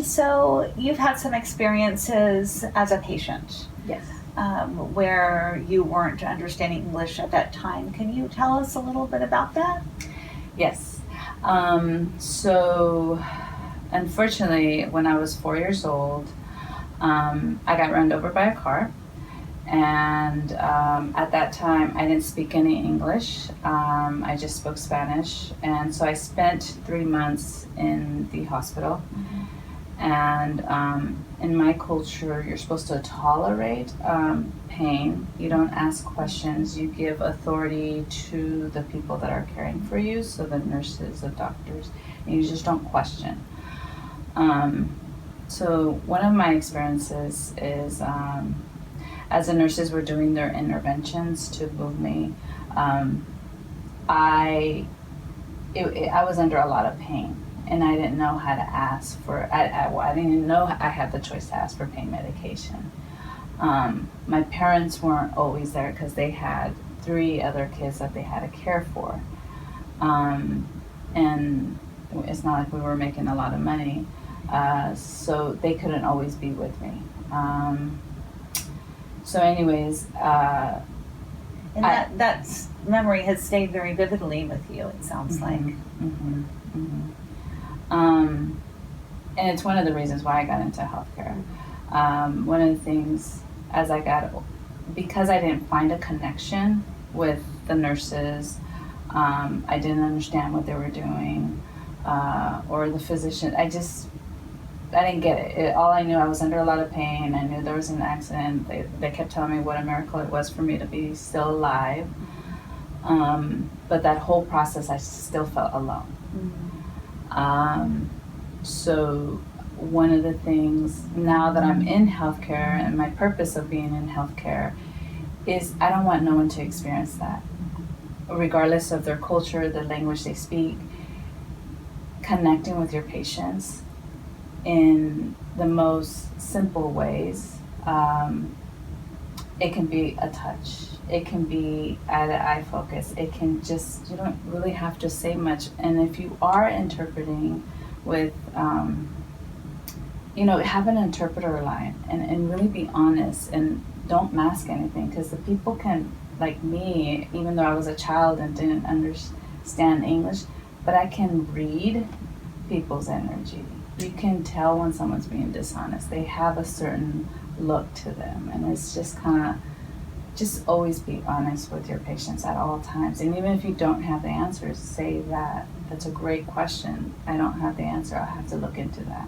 And so you've had some experiences as a patient Yes. where you weren't understanding English at that time. Can you tell us a little bit about that? Yes. So, unfortunately, when I was 4 years old, I got run over by a car. And at that time, I didn't speak any English. I just spoke Spanish. And so I spent 3 months in the hospital. And in my culture, you're supposed to tolerate pain. You don't ask questions. You give authority to the people that are caring for you, so the nurses, the doctors, and you just don't question. So one of my experiences is as the nurses were doing their interventions to move me, I was under a lot of pain. And I didn't know how to ask for, I didn't even know I had the choice to ask for pain medication. My parents weren't always there because they had 3 other kids that they had to care for. And it's not like we were making a lot of money, so they couldn't always be with me. So anyways, And that memory has stayed very vividly with you, it sounds like. And it's one of the reasons why I got into healthcare. One of the things, because I didn't find a connection with the nurses, I didn't understand what they were doing, or the physician. I didn't get it. All I knew, I was under a lot of pain. I knew there was an accident. They kept telling me what a miracle it was for me to be still alive. But that whole process, I still felt alone. So one of the things now that I'm in healthcare, and my purpose of being in healthcare is I don't want no one to experience that, regardless of their culture, the language they speak. Connecting with your patients in the most simple ways. It can be a touch. It can be eye focus. It can just, you don't really have to say much. And if you are interpreting with, have an interpreter line and really be honest and don't mask anything, because the people can, like me, even though I was a child and didn't understand English, but I can read people's energy. You can tell when someone's being dishonest. They have a certain look to them, and it's just just always be honest with your patients at all times. And even if you don't have the answers, say that. That's a great question. I don't have the answer. I'll have to look into that.